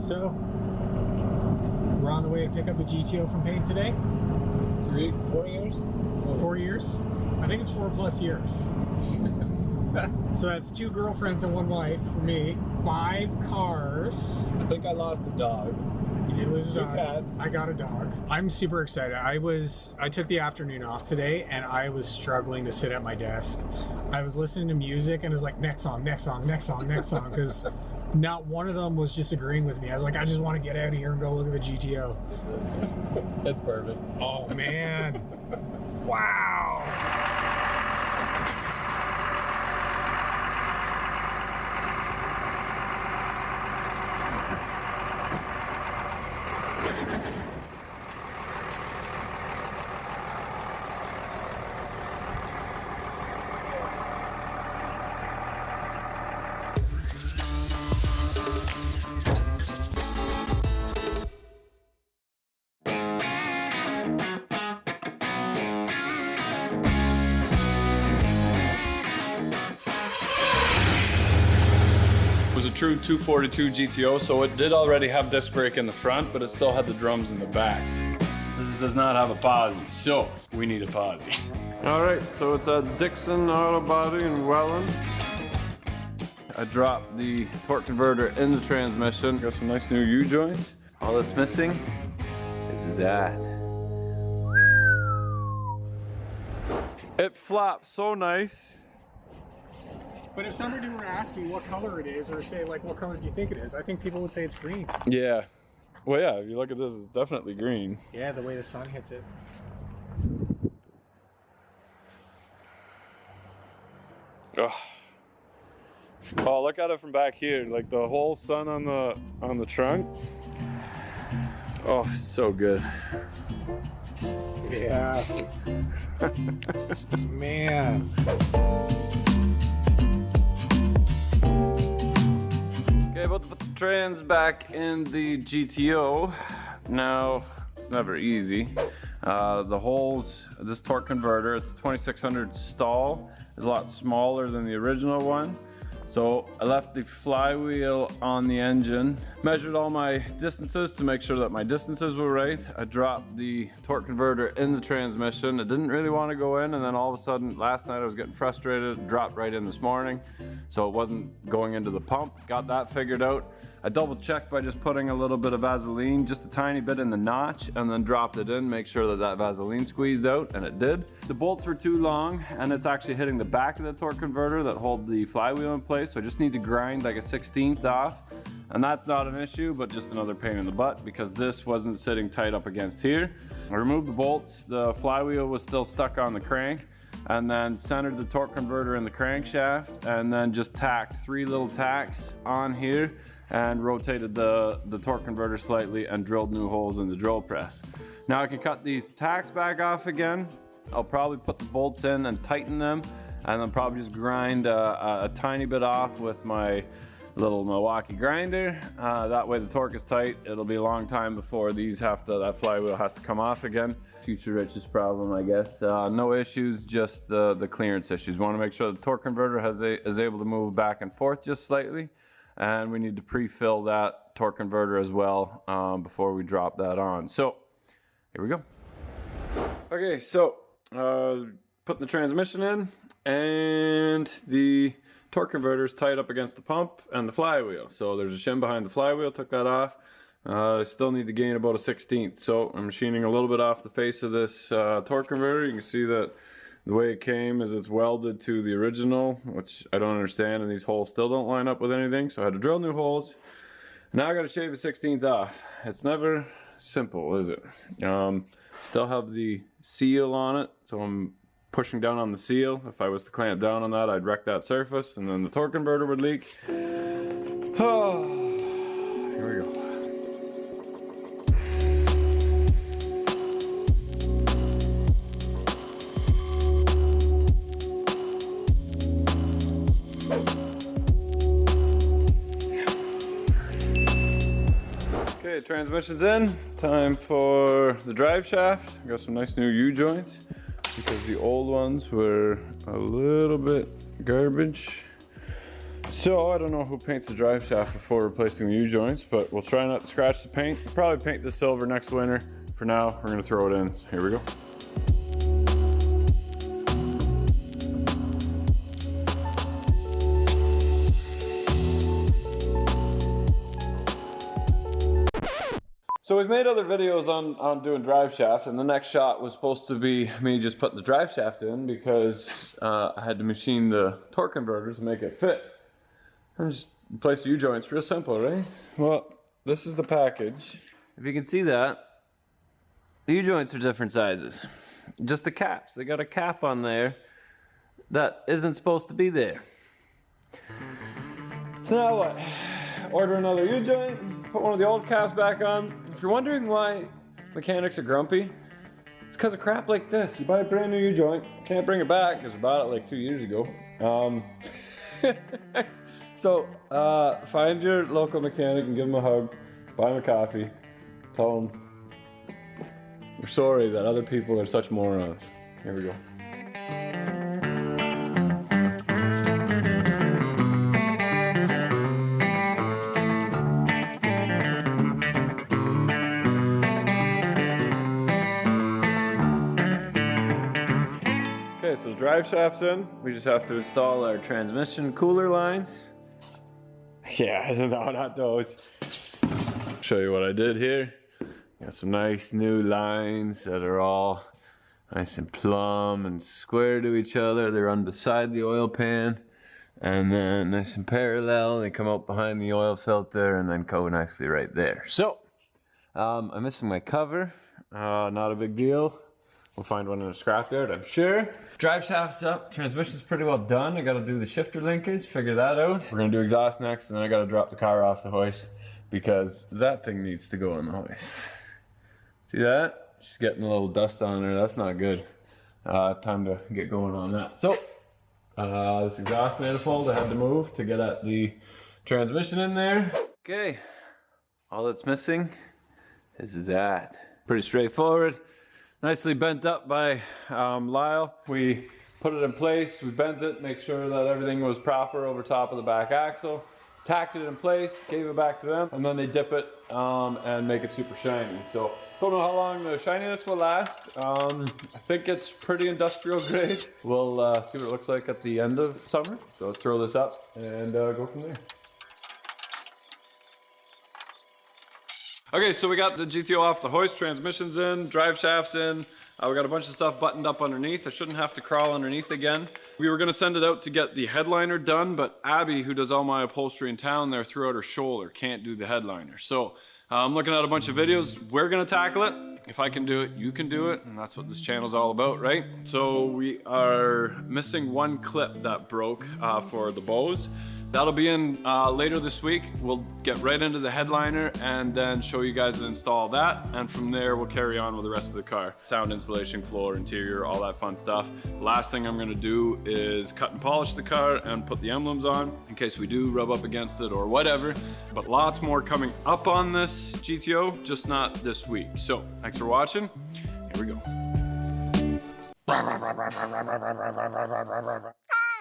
So we're on the way to pick up the GTO from paint today. 4 years? 4 years? I think it's 4+ years. So that's 2 girlfriends and 1 wife for me. 5 cars. I think I lost a dog. You did lose a 2 dog. cats. I got a dog. I'm super excited. I took the afternoon off today and I was struggling to sit at my desk. I was listening to music and it was like next song, next song, next song, next song, because not one of them was just agreeing with me. I was like, I just want to get out of here and go look at the GTO. That's perfect. Oh man. Wow. It was a true 242 GTO, so it did already have disc brake in the front, but it still had the drums in the back. This does not have a posi, so we need a posi. All right, so it's a Dixon Auto Body in Welland. I dropped the torque converter in the transmission. Got some nice new U-joints. All that's missing is that. It flaps so nice. But if somebody were to ask you what color it is, or say like, what color do you think it is? I think people would say it's green. Yeah. Well, yeah, if you look at this, it's definitely green. Yeah, the way the sun hits it. Oh, look at it from back here. Like the whole sun on the trunk. Oh, so good. Yeah. Man. Okay, about to put the trans back in the GTO. Now, it's never easy. The holes, this torque converter, it's a 2600 stall, is a lot smaller than the original one. So I left the flywheel on the engine, measured all my distances to make sure that my distances were right. I dropped the torque converter in the transmission. It didn't really want to go in, and then all of a sudden last night I was getting frustrated, it dropped right in this morning. So it wasn't going into the pump. Got that figured out. I double checked by just putting a little bit of Vaseline, just a tiny bit in the notch, and then dropped it in, make sure that that Vaseline squeezed out, and it did. The bolts were too long, and it's actually hitting the back of the torque converter that hold the flywheel in place, so I just need to grind like a 1/16 off. And that's not an issue, but just another pain in the butt because this wasn't sitting tight up against here. I removed the bolts, the flywheel was still stuck on the crank, and then centered the torque converter in the crankshaft, and then just tacked 3 little tacks on here and rotated the torque converter slightly and drilled new holes in the drill press. Now I can cut these tacks back off again. I'll probably put the bolts in and tighten them, and then probably just grind a tiny bit off with my little Milwaukee grinder. That way the torque is tight. It'll be a long time before these that flywheel has to come off again. Future Rich's problem, I guess. No issues, just the clearance issues. Want to make sure the torque converter is able to move back and forth just slightly. And we need to pre-fill that torque converter as well before we drop that on. So here we go. Okay, so putting the transmission in, and the torque converter is tied up against the pump and the flywheel. So there's a shim behind the flywheel, took that off. I still need to gain about a 1/16. So I'm machining a little bit off the face of this torque converter. You can see that the way it came is it's welded to the original, which I don't understand, and these holes still don't line up with anything. So I had to drill new holes. Now I got to shave a 1/16 off. It's never simple, is it? Still have the seal on it, so I'm pushing down on the seal. If I was to clamp down on that, I'd wreck that surface, and then the torque converter would leak. Oh, here we go. Okay, transmission's in. Time for the drive shaft. Got some nice new U-joints because the old ones were a little bit garbage. So I don't know who paints the drive shaft before replacing the U-joints, but we'll try not to scratch the paint. We'll probably paint this silver next winter. For now, we're gonna throw it in. So here we go. So we've made other videos on doing drive shaft, and the next shot was supposed to be me just putting the drive shaft in because I had to machine the torque converter to make it fit. And just replace the U-joints, real simple, right? Well, this is the package. If you can see that, the U-joints are different sizes. Just the caps, they got a cap on there that isn't supposed to be there. So now what? Order another U-joint, put one of the old caps back on. If you're wondering why mechanics are grumpy, it's because of crap like this. You buy a brand new U-joint, can't bring it back because we bought it like 2 years ago. So find your local mechanic and give him a hug, buy him a coffee, tell him we're sorry that other people are such morons. Here we go. Okay, so the drive shaft's in. We just have to install our transmission cooler lines. Yeah, no, not those. Show you what I did here. Got some nice new lines that are all nice and plumb and square to each other. They run beside the oil pan and then nice and parallel. They come out behind the oil filter and then go nicely right there. So, I'm missing my cover. Not a big deal. We'll find one in a scrapyard, I'm sure. Drive shaft's up, transmission's pretty well done. I gotta do the shifter linkage, figure that out. We're gonna do exhaust next, and then I gotta drop the car off the hoist because that thing needs to go on the hoist. See that? She's getting a little dust on her, that's not good. Time to get going on that. So, this exhaust manifold I had to move to get at the transmission in there. Okay, all that's missing is that. Pretty straightforward. Nicely bent up by Lyle. We put it in place, we bent it, make sure that everything was proper over top of the back axle. Tacked it in place, gave it back to them, and then they dip it and make it super shiny. So, don't know how long the shininess will last. I think it's pretty industrial grade. We'll see what it looks like at the end of summer. So let's throw this up and go from there. Okay, so we got the GTO off the hoist, transmission's in, drive shaft's in. We got a bunch of stuff buttoned up underneath. I shouldn't have to crawl underneath again. We were gonna send it out to get the headliner done, but Abby, who does all my upholstery in town there, threw out her shoulder, can't do the headliner. So I'm looking at a bunch of videos. We're gonna tackle it. If I can do it, you can do it, and that's what this channel's all about, right? So we are missing one clip that broke for the bows. That'll be in later this week. We'll get right into the headliner and then show you guys to install that. And from there, we'll carry on with the rest of the car. Sound insulation, floor, interior, all that fun stuff. The last thing I'm gonna do is cut and polish the car and put the emblems on in case we do rub up against it or whatever. But lots more coming up on this GTO, just not this week. So thanks for watching. Here we go.